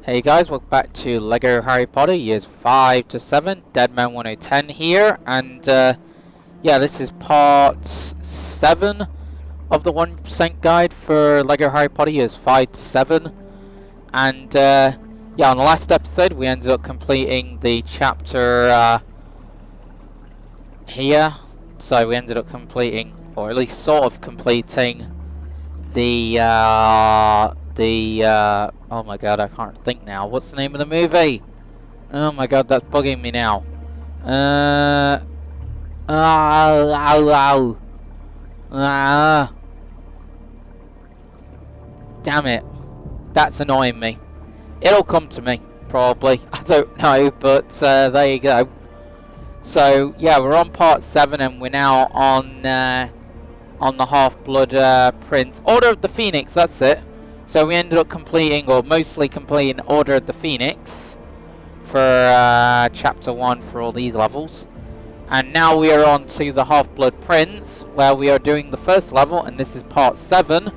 Hey guys, welcome back to LEGO Harry Potter years 5 to 7, Deadman 1010 here, and yeah, this is part 7 of the 1% guide for LEGO Harry Potter years 5 to 7, and yeah, on the last episode we ended up completing the chapter here, so we ended up completing, or at least sort of completing, the oh my god, I can't think now. What's the name of the movie? Oh my god, that's bugging me now. Damn it. That's annoying me. It'll come to me, probably. I don't know, but there you go. So, yeah, we're on part 7 and we're now on the Half-Blood Prince. Order of the Phoenix, that's it. So we ended up completing, or mostly completing, Order of the Phoenix for Chapter 1 for all these levels. And now we are on to the Half-Blood Prince, where we are doing the first level, and this is part 7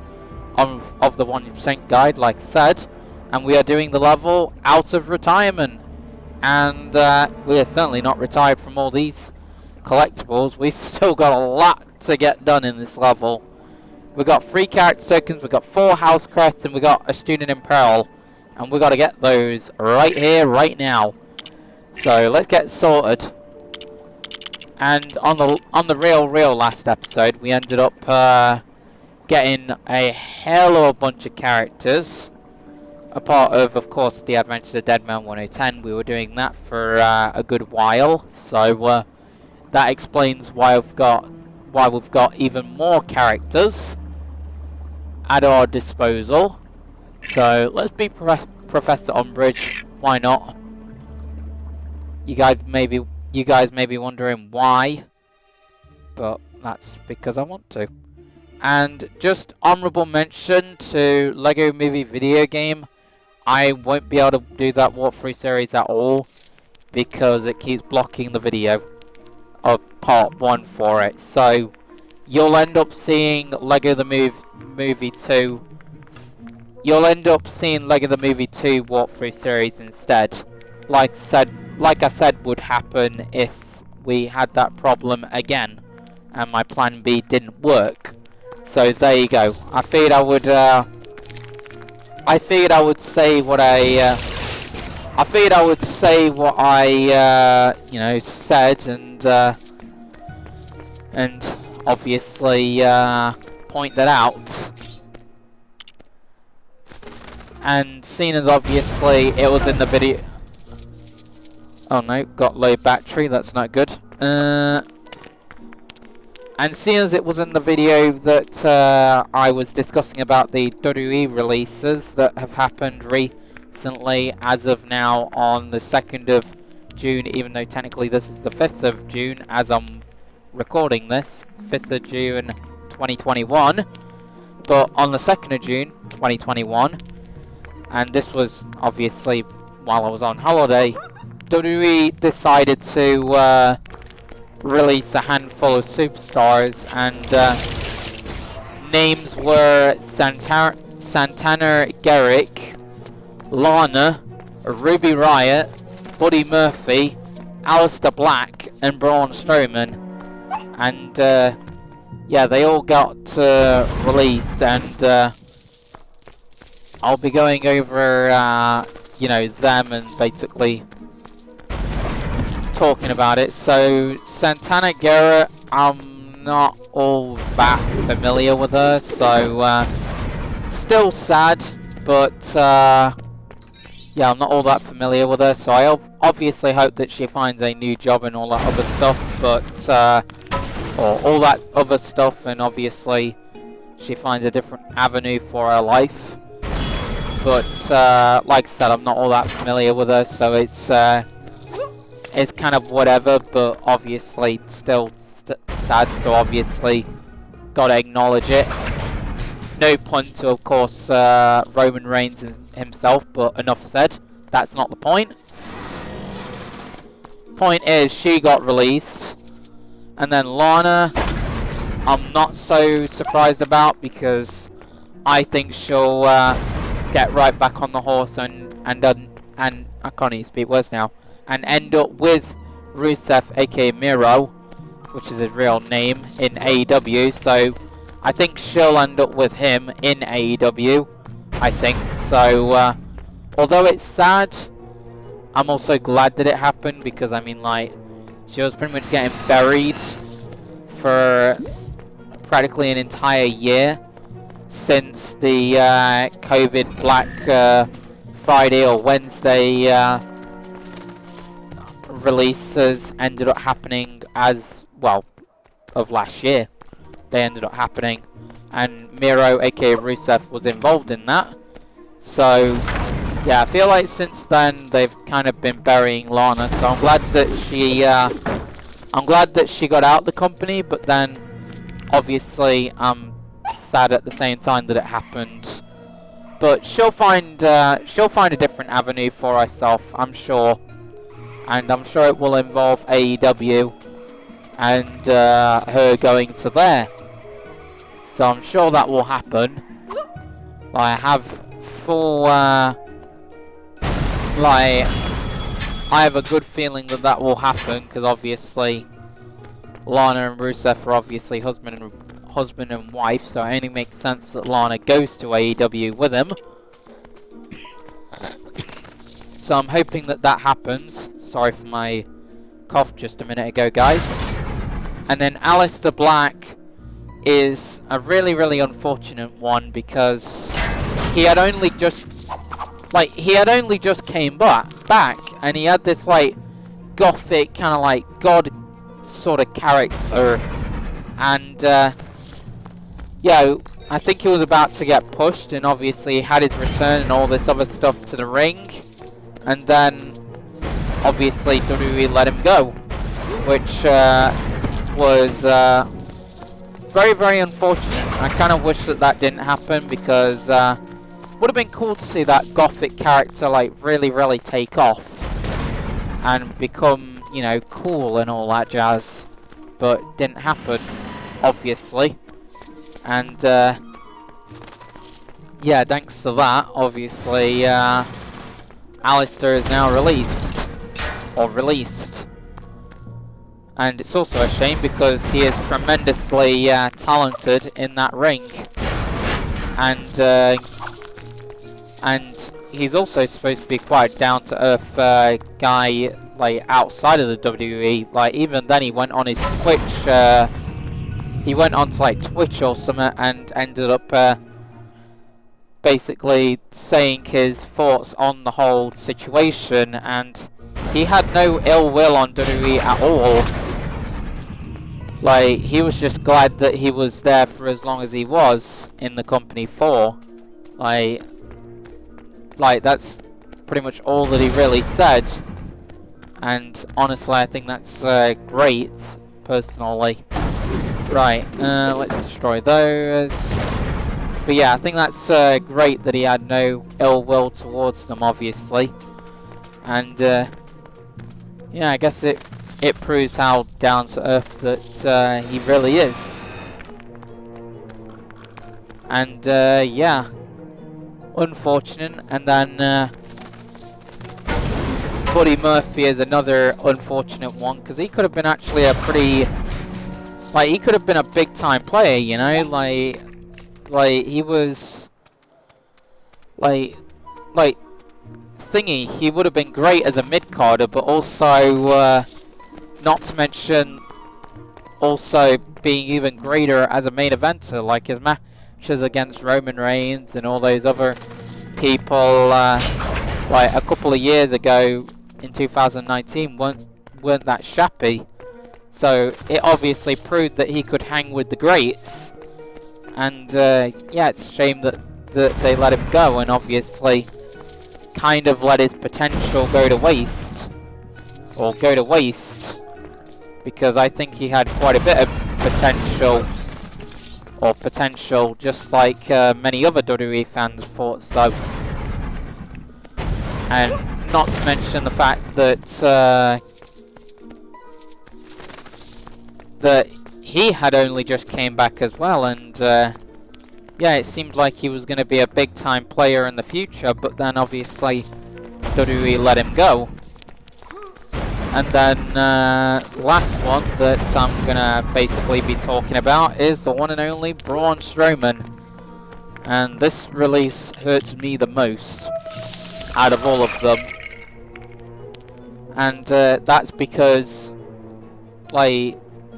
of the 1% guide, like I said. And we are doing the level Out of Retirement. And we are certainly not retired from all these collectibles. We've still got a lot to get done in this level. We've got 3 character tokens, we've got 4 house crests, and we've got a student in peril. And we've got to get those right here, right now. So let's get sorted. And on the real last episode, we ended up getting a hell of a bunch of characters. A part of course, the Adventures of Deadman 1010. We were doing that for a good while. So that explains why we've got even more characters at our disposal. So let's be Professor Umbridge. Why not? You guys may be wondering why, but that's because I want to. And just honorable mention to LEGO Movie Video Game. I won't be able to do that walkthrough series at all because it keeps blocking the video of part 1 for it. So you'll end up seeing LEGO the Movie 2. You'll end up seeing LEGO the Movie 2 walkthrough series instead. Like I said would happen if we had that problem again and my plan B didn't work. So there you go. I figured I would say what I you know, said and obviously point that out. And seeing as obviously it was in the video. Oh no, got low battery, that's not good. And seeing as it was in the video that I was discussing about the WWE releases that have happened recently, as of now on the 2nd of June, even though technically this is the 5th of June as I'm recording this, 5th of June 2021, but on the 2nd of June 2021, and this was obviously while I was on holiday, WWE decided to release a handful of superstars, and names were Santana Garrick, Lana, Ruby Riott, Buddy Murphy, Aleister Black, and Braun Strowman. And yeah, they all got released, and I'll be going over you know, them and basically talking about it. So Santana Garrett, I'm not all that familiar with her, so still sad, but yeah, I'm not all that familiar with her, so I obviously hope that she finds a new job and all that other stuff, but or all that other stuff, and obviously she finds a different avenue for her life. But like I said, I'm not all that familiar with her, so it's kind of whatever, but obviously still sad, so obviously gotta acknowledge it. No pun to, of course, Roman Reigns himself, but enough said. That's not the point. Point is, she got released. And then Lana, I'm not so surprised about, because I think she'll get right back on the horse and and I can't even speak words now, and end up with Rusev, aka Miro, which is his real name, in AEW. So I think she'll end up with him in AEW, I think. So although it's sad, I'm also glad that it happened, because I mean, like, she was pretty much getting buried for practically an entire year since the COVID Black Friday or Wednesday releases ended up happening as well of last year. They ended up happening, and Miro, aka Rusev, was involved in that. So yeah, I feel like since then they've kind of been burying Lana. So I'm glad that she got out the company, but then obviously I'm sad at the same time that it happened. But she'll find a different avenue for herself, I'm sure, and I'm sure it will involve AEW and her going to there. So I'm sure that will happen. I have full I have a good feeling that that will happen, because obviously Lana and Rusev are obviously husband and wife, so it only makes sense that Lana goes to AEW with him. So I'm hoping that that happens. Sorry for my cough just a minute ago, guys. And then Aleister Black is a really, really unfortunate one, because he had only just came back, and he had this like gothic kind of like god sort of character, and yeah, I think he was about to get pushed, and obviously he had his return and all this other stuff to the ring, and then obviously WWE let him go, which was very, very unfortunate. I kind of wish that that didn't happen, because would have been cool to see that gothic character like really, really take off and become, you know, cool and all that jazz, but didn't happen, obviously. And yeah, thanks to that, obviously Aleister is now released, and it's also a shame, because he is tremendously talented in that ring, and he's also supposed to be quite down-to-earth guy, like, outside of the WWE. Like, even then he went on his Twitch, he went on to, like, Twitch or something, and ended up basically saying his thoughts on the whole situation, and he had no ill will on WWE at all. Like, he was just glad that he was there for as long as he was in the company for. Like, that's pretty much all that he really said. And honestly, I think that's great, personally. Right, let's destroy those. But yeah, I think that's great that he had no ill will towards them, obviously. And yeah, I guess it proves how down to earth that he really is. And yeah, unfortunate. And then Buddy Murphy is another unfortunate one, because he could have been actually a pretty, like, he could have been a big time player, you know, like he was like thingy, he would have been great as a mid-carder, but also not to mention also being even greater as a main eventer, like his matches against Roman Reigns and all those other people like a couple of years ago in 2019 weren't that shabby. So it obviously proved that he could hang with the greats, and yeah, it's a shame that they let him go, and obviously kind of let his potential go to waste, because I think he had quite a bit of potential, just like many other WWE fans thought so. And not to mention the fact that that he had only just came back as well, and yeah, it seemed like he was going to be a big time player in the future, but then obviously WWE let him go. And then last one that I'm gonna basically be talking about is the one and only Braun Strowman. And this release hurts me the most out of all of them. And that's because, like,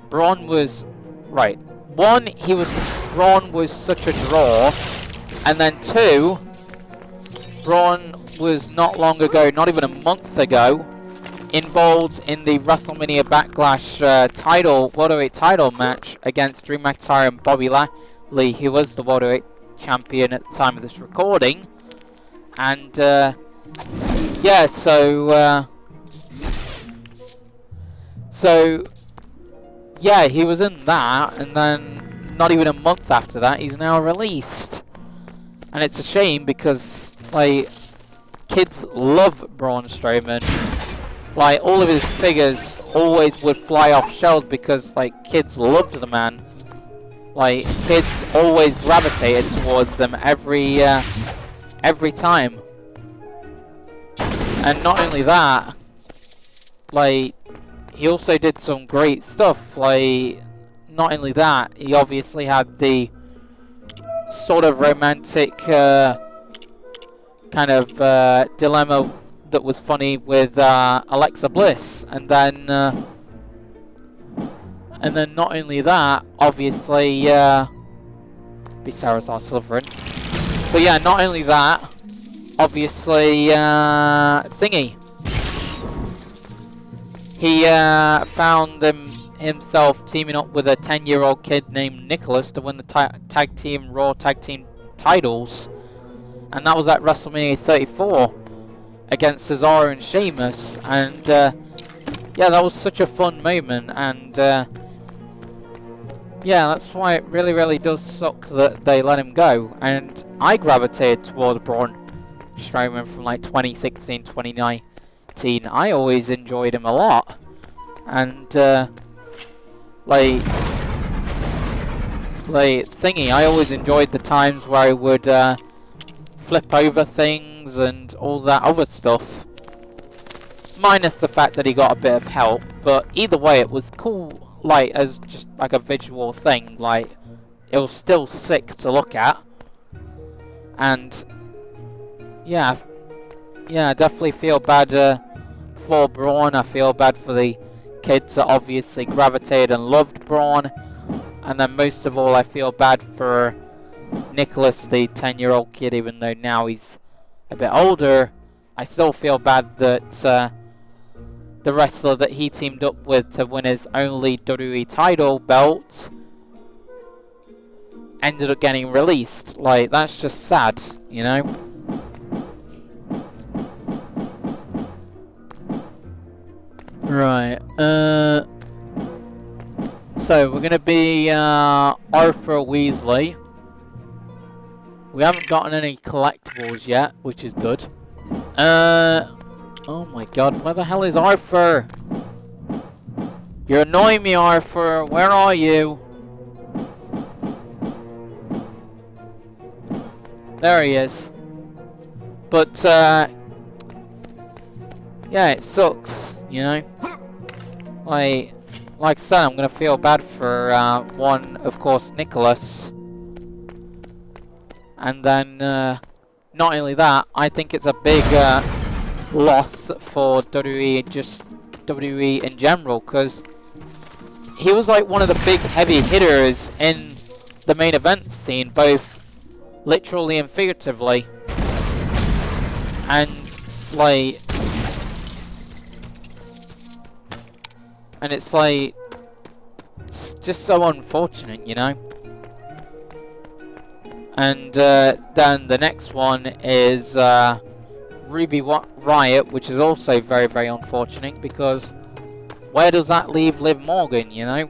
Braun was... Right. One, Braun was such a draw. And then two, Braun was not long ago, not even a month ago, involved in the WrestleMania Backlash World Heavyweight title match against Drew McIntyre and Bobby Lashley, who was the World Heavyweight Champion at the time of this recording. And yeah, so yeah, he was in that, and then not even a month after that, he's now released. And it's a shame because, like, kids love Braun Strowman. Like, all of his figures always would fly off shelves because, like, kids loved the man. Like, kids always gravitated towards them every time. And not only that, like, he also did some great stuff. Like, not only that, he obviously had the sort of romantic kind of dilemma that was funny with Alexa Bliss, and then not only that, obviously be Sarah's our Sovereign, but yeah, not only that, obviously thingy, he found himself teaming up with a 10-year-old kid named Nicholas to win the Raw Tag Team titles, and that was at WrestleMania 34 against Cesaro and Sheamus. And yeah, that was such a fun moment, and yeah, that's why it really does suck that they let him go. And I gravitated towards Braun Strowman from like 2016, 2019. I always enjoyed him a lot, and like thingy, I always enjoyed the times where I would flip over things and all that other stuff, minus the fact that he got a bit of help. But either way, it was cool, like, as just like a visual thing. Like, it was still sick to look at. And yeah, I definitely feel bad for Braun. I feel bad for the kids that obviously gravitated and loved Braun, and then most of all, I feel bad for Nicholas, the 10-year-old kid. Even though now he's a bit older, I still feel bad that the wrestler that he teamed up with to win his only WWE title belt ended up getting released. Like, that's just sad, you know? Right, so we're gonna be Arthur Weasley. We haven't gotten any collectibles yet, which is good. Oh my god, where the hell is Arthur? You're annoying me, Arthur. Where are you? There he is. But, yeah, it sucks, you know? Like I said, I'm gonna feel bad for, one, of course, Nicholas. And then, not only that, I think it's a big, loss for WWE, just WWE in general, because he was like one of the big heavy hitters in the main event scene, both literally and figuratively. And, like, and it's like, it's just so unfortunate, you know? And then the next one is Ruby Riott, which is also very unfortunate, because where does that leave Liv Morgan, you know?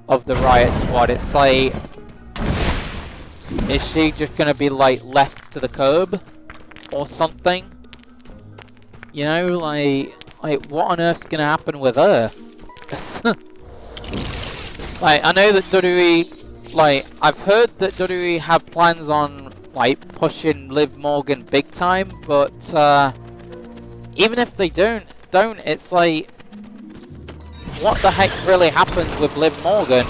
Of the Riott squad. It's like, is she just gonna be like left to the curb or something? You know, like what on earth's gonna happen with her? Like, I know that WWE, like, I've heard that WWE have plans on like pushing Liv Morgan big time, but even if they don't, it's like, what the heck really happens with Liv Morgan?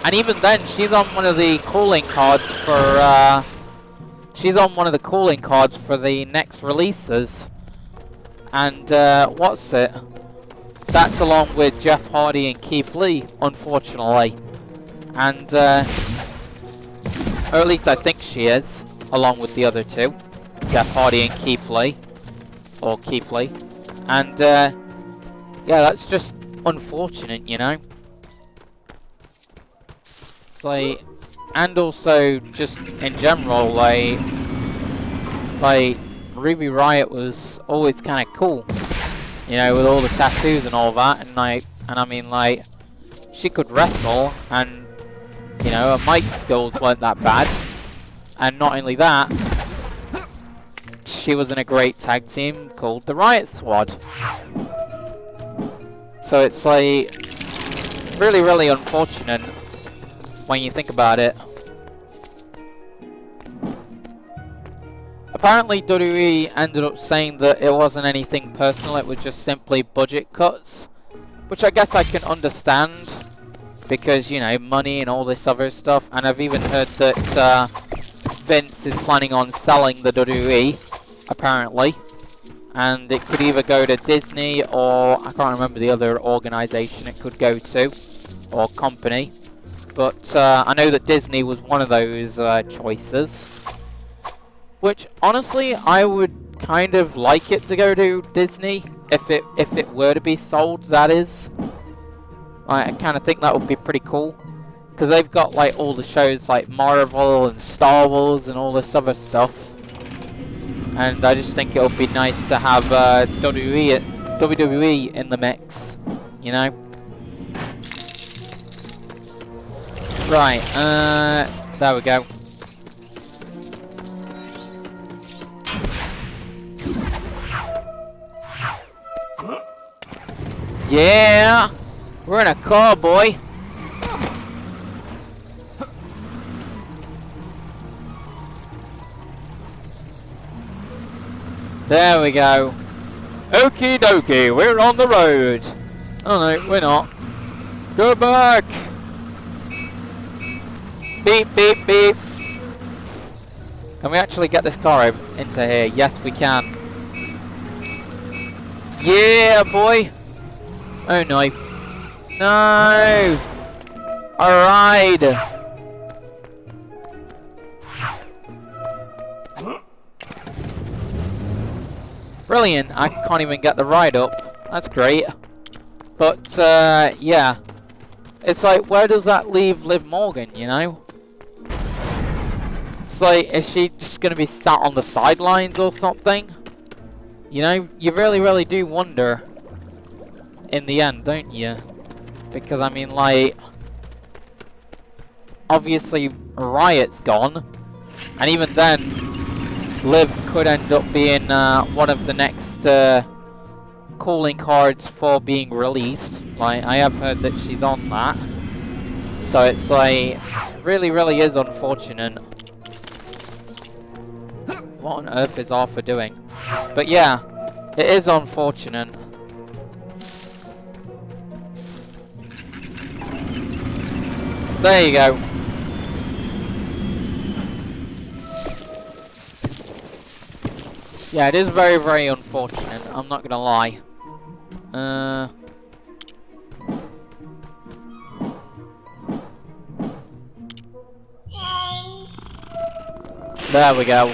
And even then, she's on one of the calling cards for, the next releases. And, what's it? That's along with Jeff Hardy and Keith Lee, unfortunately. And, or at least I think she is, along with the other two. Jeff Hardy and Keith Lee. Or Keith Lee. And, yeah, that's just unfortunate, you know? It's like, and also, just in general, like Ruby Riott was always kind of cool. You know, with all the tattoos and all that, and I mean, like, she could wrestle, and, you know, her mic skills weren't that bad. And not only that, she was in a great tag team called the Riott Squad. So it's like, really, really unfortunate when you think about it. Apparently WWE ended up saying that it wasn't anything personal, it was just simply budget cuts. Which I guess I can understand, because, you know, money and all this other stuff. And I've even heard that Vince is planning on selling the WWE, apparently. And it could either go to Disney or, I can't remember the other organisation it could go to, or company. But I know that Disney was one of those choices. Which, honestly, I would kind of like it to go to Disney, if it were to be sold, that is. I kind of think that would be pretty cool. Because they've got, like, all the shows like Marvel and Star Wars and all this other stuff. And I just think it would be nice to have WWE in the mix, you know? Right, there we go. Yeah! We're in a car, boy! There we go. Okie dokie, we're on the road. Oh no, we're not. Go back! Beep, beep, beep. Can we actually get this car into here? Yes, we can. Yeah, boy! Oh no. No! A ride! Brilliant, I can't even get the ride up. That's great. But, yeah. It's like, where does that leave Liv Morgan, you know? It's like, is she just gonna be sat on the sidelines or something? You know, you really, really do wonder in the end, don't you? Because, I mean, like, obviously Riott's gone, and even then, Liv could end up being one of the next calling cards for being released. Like, I have heard that she's on that. So it's like, really, really is unfortunate. What on earth is Arthur doing? But yeah, it is unfortunate. There you go. Yeah, it is very, very unfortunate. I'm not gonna lie. There we go.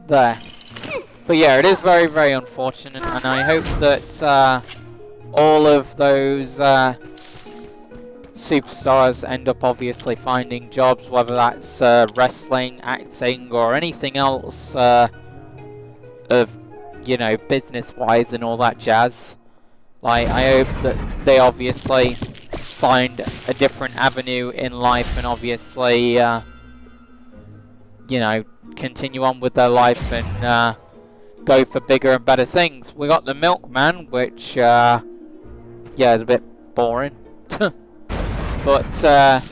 There. But yeah, it is very, very unfortunate, and I hope that all of those superstars end up obviously finding jobs, whether that's wrestling, acting, or anything else of, you know, business-wise and all that jazz. Like, I hope that they obviously find a different avenue in life and obviously, you know, continue on with their life and go for bigger and better things. We got the Milkman, which, yeah, is a bit boring. But,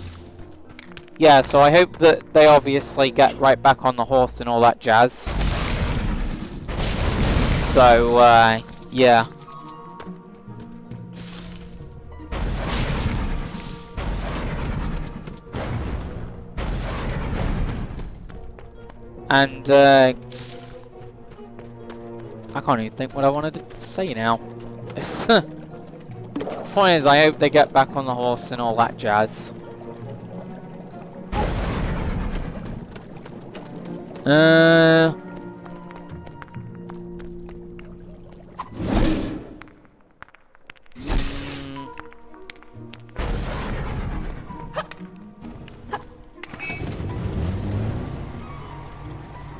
yeah, so I hope that they obviously get right back on the horse and all that jazz. So, yeah. And, I can't even think what I wanted to say now. Point is, I hope they get back on the horse and all that jazz.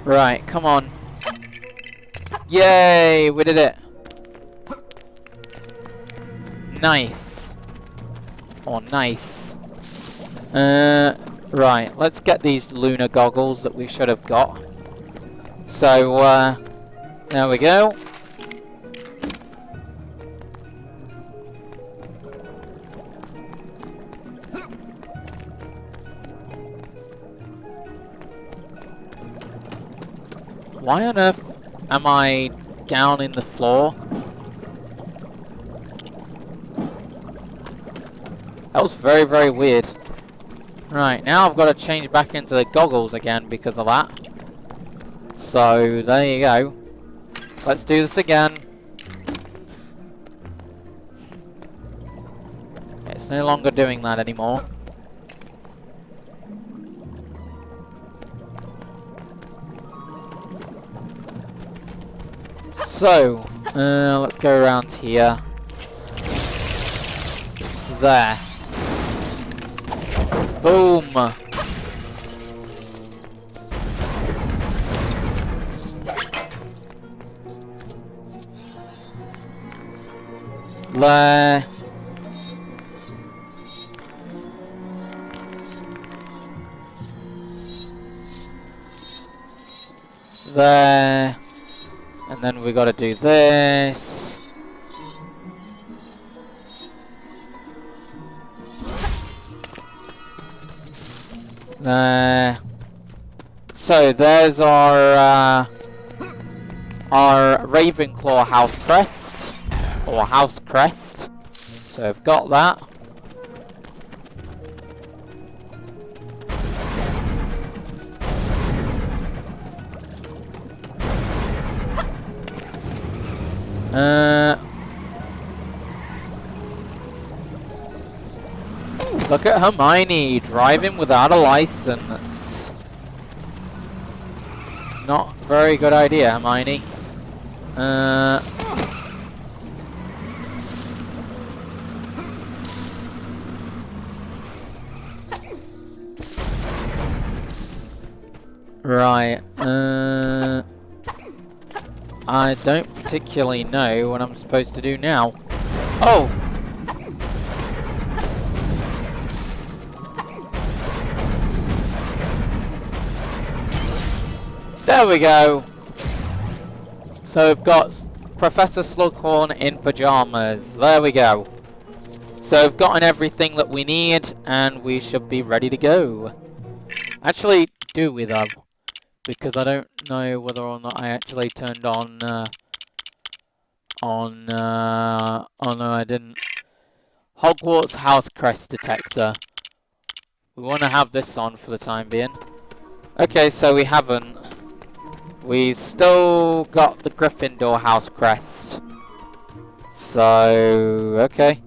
Right, come on. Yay, we did it. Nice. Oh, nice. Right, let's get these lunar goggles that we should have got. So, there we go. Why on earth am I down in the floor? That was very, very weird. Right, now I've got to change back into the goggles again because of that. So, there you go. Let's do this again. It's no longer doing that anymore. So, let's go around here. There. Boom! There. There. And then we gotta do this. So there's our Ravenclaw house crest, or house crest. So I've got that. Look at Hermione driving without a license. Not very good idea, Hermione. Right. I don't particularly know what I'm supposed to do now. Oh! There we go! So we've got Professor Slughorn in pyjamas. There we go. So we've gotten everything that we need, and we should be ready to go. Actually, do we though? Because I don't know whether or not I actually turned on, oh no I didn't. Hogwarts House Crest Detector. We want to have this on for the time being. Okay, so we haven't. We still got the Gryffindor house crest. So, okay.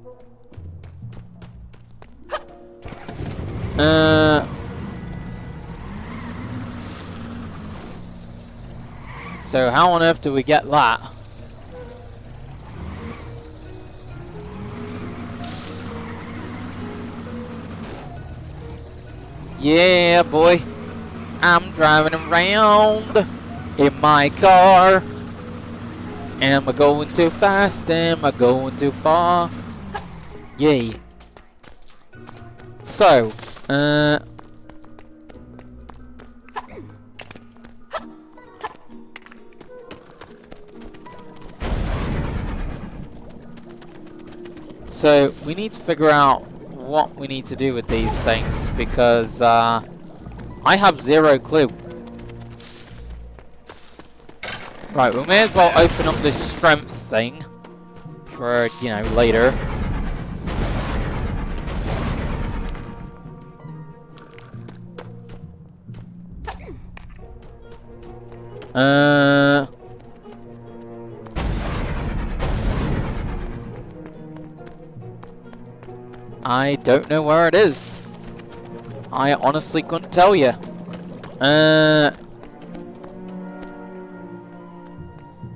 So how on earth do we get that? Yeah, boy. I'm driving around in my car. Am I going too fast? Am I going too far? Yay. So, so we need to figure out what we need to do with these things, because I have zero clue. Right, we may as well open up this strength thing for, you know, later. I don't know where it is. I honestly couldn't tell you.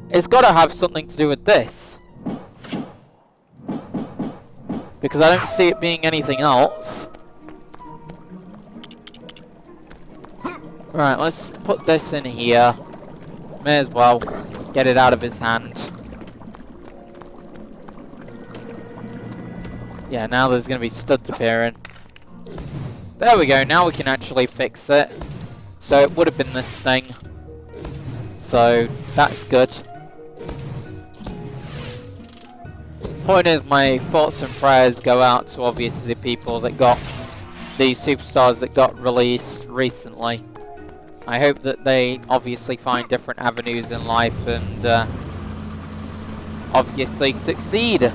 It's got to have something to do with this, because I don't see it being anything else. Right, let's put this in here. May as well get it out of his hand. Yeah, now there's going to be studs appearing. There we go, now we can actually fix it. So it would have been this thing. So that's good. Point is, my thoughts and prayers go out to obviously the people that got these superstars that got released recently. I hope that they obviously find different avenues in life and obviously succeed.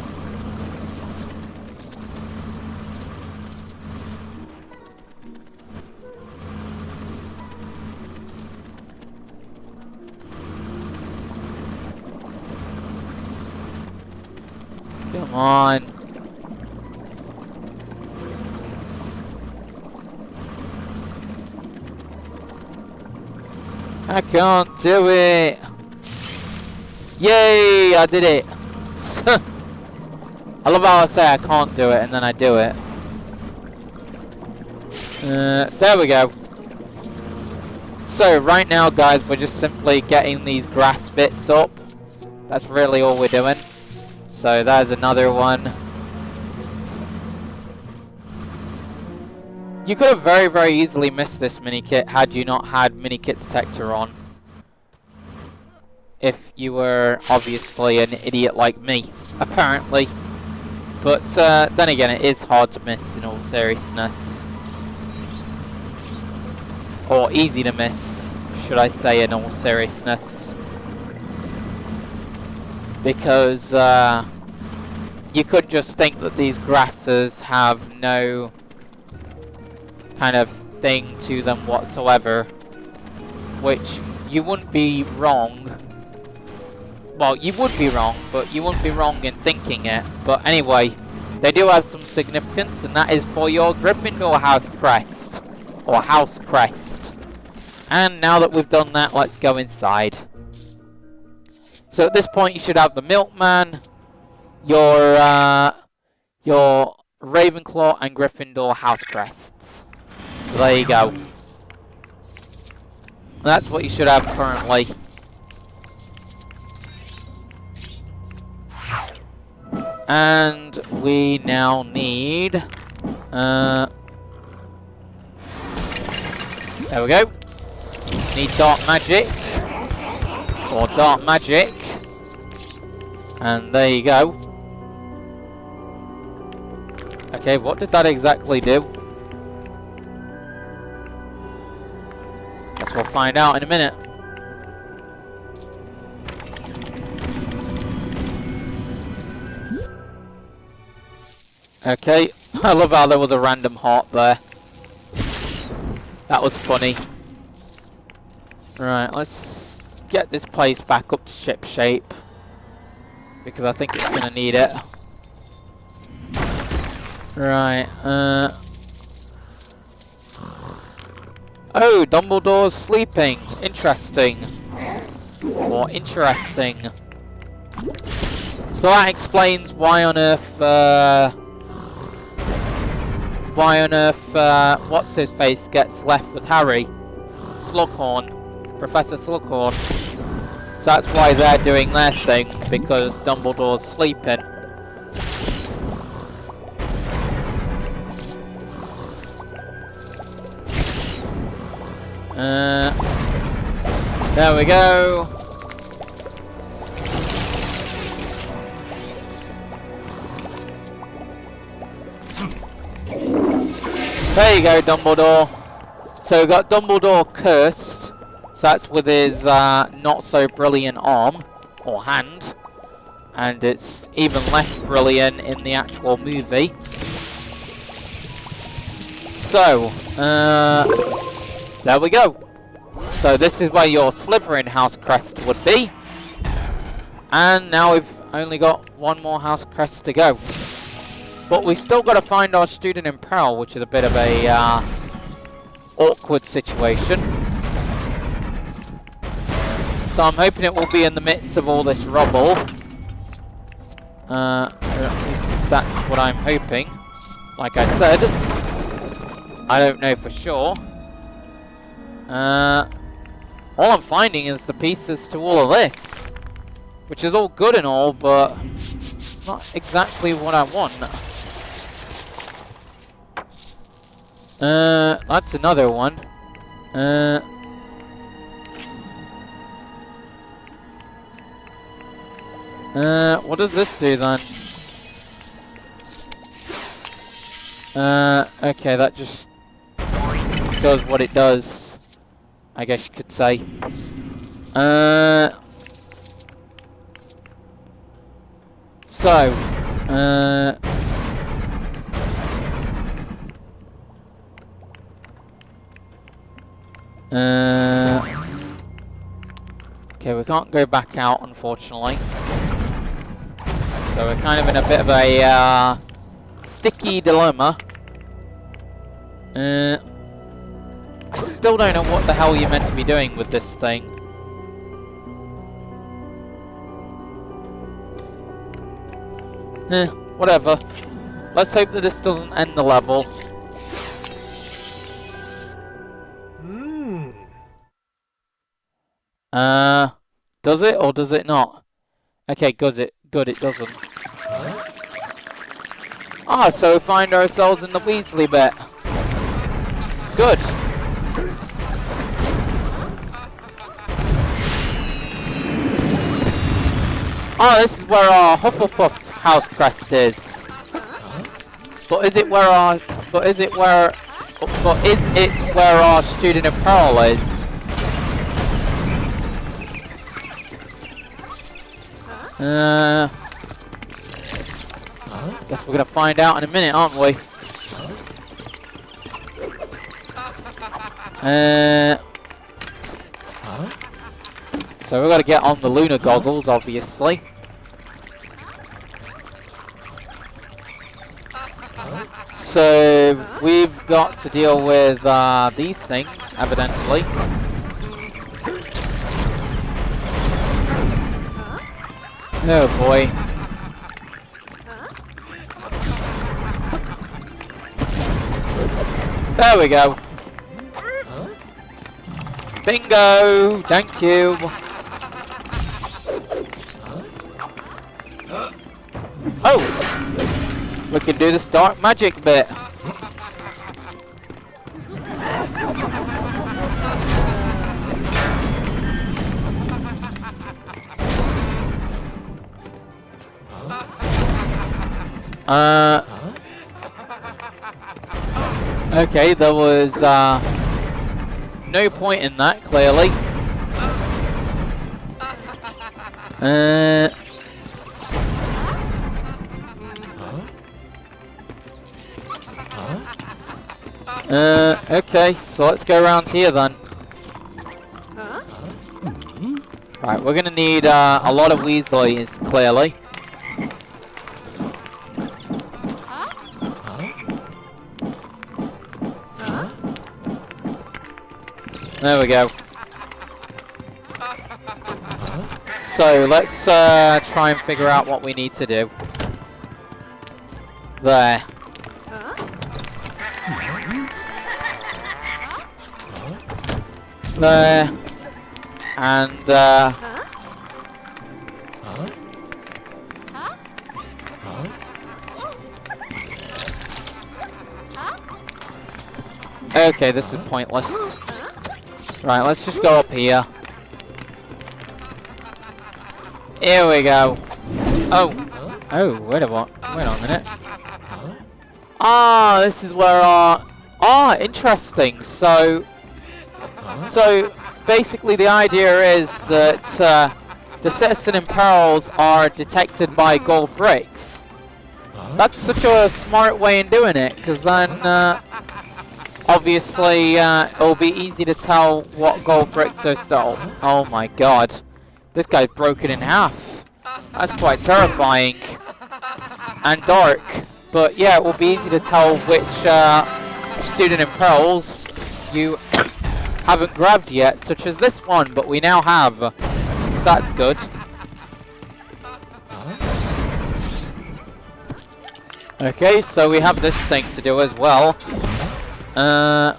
Come on. I can't do it. Yay, I did it. I love how I say I can't do it and then I do it. There we go. So right now, guys, we're just simply getting these grass bits up. That's really all we're doing. So there's another one. You could have very, very easily missed this mini-kit had you not had mini-kit detector on. If you were obviously an idiot like me, apparently. But then again, it is hard to miss in all seriousness. Or easy to miss, should I say, in all seriousness. Because you could just think that these grasses have no kind of thing to them whatsoever, which you wouldn't be wrong. Well, you would be wrong, but you wouldn't be wrong in thinking it. But anyway, they do have some significance, and that is for your Gryffindor house crest, or house crest. And now that we've done that, let's go inside. So at this point, you should have the Milkman, your Ravenclaw and Gryffindor house crests. So there you go. That's what you should have currently. And we now need... there we go. Need Dark Magic. Or Dark Magic. And there you go. Okay, what did that exactly do? Guess we'll find out in a minute. Okay, I love how there was a random heart there. That was funny. Right, let's get this place back up to ship shape, because I think it's gonna need it. Right, oh, Dumbledore's sleeping. Interesting. Or interesting. So that explains why on earth, what's his face gets left with Harry? Slughorn. Professor Slughorn. So that's why they're doing their thing, because Dumbledore's sleeping. There we go. There you go, Dumbledore. So we've got Dumbledore cursed. So that's with his not so brilliant arm or hand. And it's even less brilliant in the actual movie. So, there we go. So this is where your Slytherin house crest would be. And now we've only got one more house crest to go. But we still got to find our student in peril, which is a bit of a awkward situation. So I'm hoping it will be in the midst of all this rubble. At least that's what I'm hoping. Like I said, I don't know for sure. All I'm finding is the pieces to all of this, which is all good and all, but it's not exactly what I want. That's another one. What does this do then? Okay, that just does what it does, I guess you could say. So, okay, we can't go back out, unfortunately. So we're kind of in a bit of a sticky dilemma. I still don't know what the hell you're meant to be doing with this thing. Whatever. Let's hope that this doesn't end the level. Does it or does it not? Okay, good, it doesn't. Ah, so we find ourselves in the Weasley bit. Good. Oh, this is where our Hufflepuff house crest is. But is it where our student in peril is? Guess we're gonna find out in a minute, aren't we? So we've got to get on the lunar goggles, obviously. So we've got to deal with these things, evidently. Oh boy. There we go. Bingo! Thank you. Oh! We can do this dark magic bit. Okay, there was no point in that, clearly. Okay, so let's go around here then. Right, we're gonna need a lot of Weasleys, clearly. There we go. So let's try and figure out what we need to do. There. There. And okay, this is pointless. Right, let's just go up here. Here we go. Oh. Oh, wait a minute. Ah, this is where our Ah, interesting. So basically the idea is that the citizen imperils are detected by gold bricks. That's such a smart way in doing it, because then obviously it'll be easy to tell what gold bricks are stole. Oh my god. This guy's broken in half. That's quite terrifying. And dark. But yeah, it will be easy to tell which student imperils you haven't grabbed yet, such as this one, but we now have. So that's good. Okay, so we have this thing to do as well. I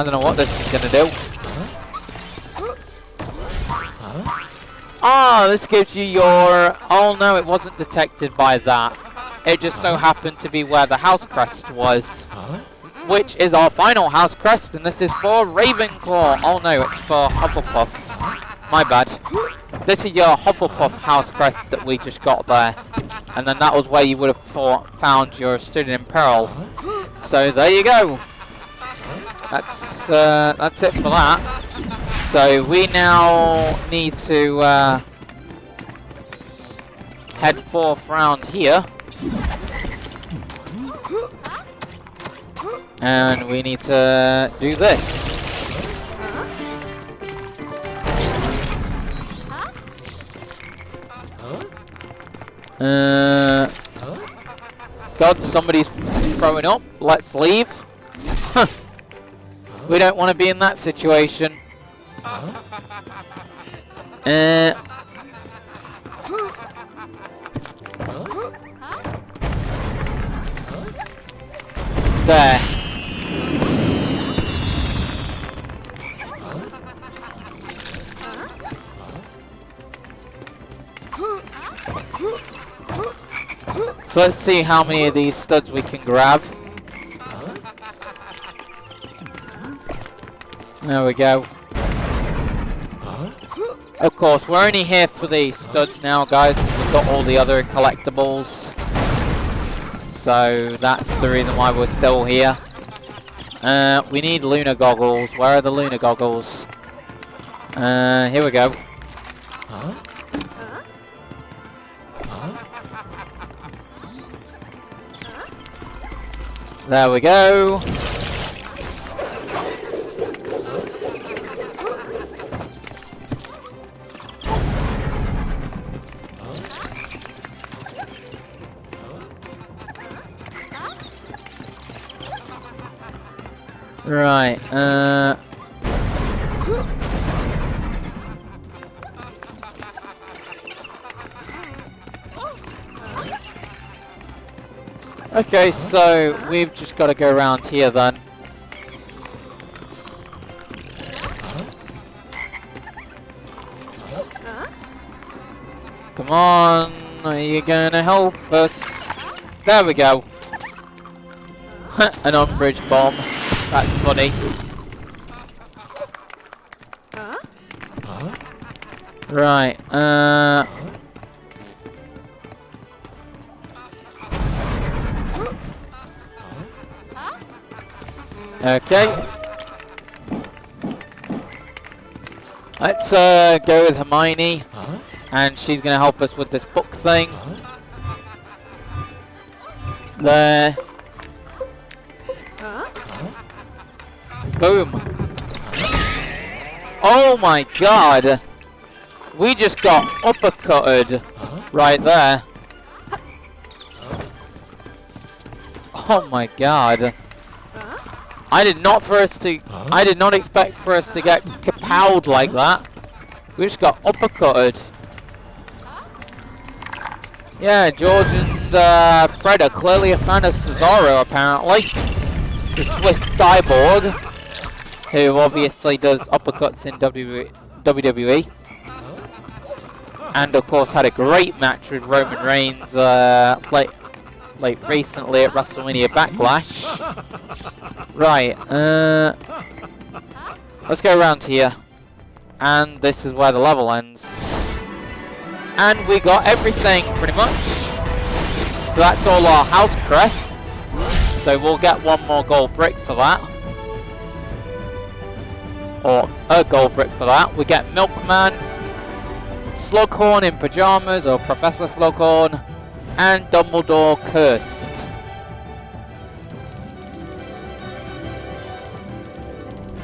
don't know what this is gonna do. Ah, this gives you your... Oh no, it wasn't detected by that. It just so happened to be where the house crest was. Which is our final house crest, and this is for Ravenclaw. Oh no, it's for Hufflepuff. My bad. This is your Hufflepuff house crest that we just got there. And then that was where you would have found your student in peril. So there you go. That's it for that. So we now need to head forth round here. And we need to do this. God, somebody's throwing up. Let's leave. We don't want to be in that situation. There. So let's see how many of these studs we can grab. There we go. Of course, we're only here for the studs now, guys. We've got all the other collectibles. So that's the reason why we're still here. We need lunar goggles. Where are the lunar goggles? Here we go. There we go. Right, okay, so we've just got to go around here then. Come on, are you gonna help us? There we go. An Umbridge bomb. That's funny. Right, okay. Let's go with Hermione, and she's gonna help us with this book thing. There. Boom. Oh my god. We just got uppercutted right there. Oh my god. I did not expect for us to get kapowed like that. We just got uppercutted. Yeah, George and Fred are clearly a fan of Cesaro, apparently. The Swiss cyborg, who obviously does uppercuts in WWE. And of course had a great match with Roman Reigns like recently at WrestleMania Backlash. Right, let's go around here. And this is where the level ends. And we got everything, pretty much. So that's all our house crests. So we'll get one more gold brick for that. Or a gold brick for that. We get Milkman, Slughorn in pyjamas, or Professor Slughorn, and Dumbledore cursed.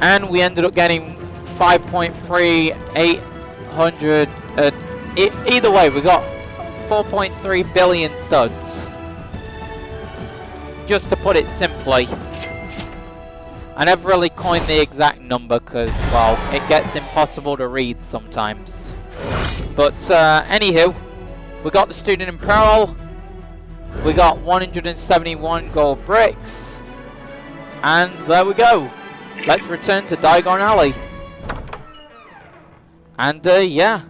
And we ended up getting 5.3800. Either way, we got 4.3 billion studs. Just to put it simply. I never really coined the exact number because, well, it gets impossible to read sometimes. But anywho, we got the Student in Peril. We got 171 gold bricks. And there we go. Let's return to Diagon Alley. And yeah.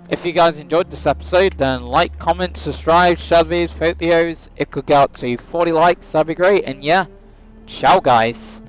If you guys enjoyed this episode, then like, comment, subscribe, share the videos, videos. It could get out to 40 likes, that'd be great. And yeah, ciao guys.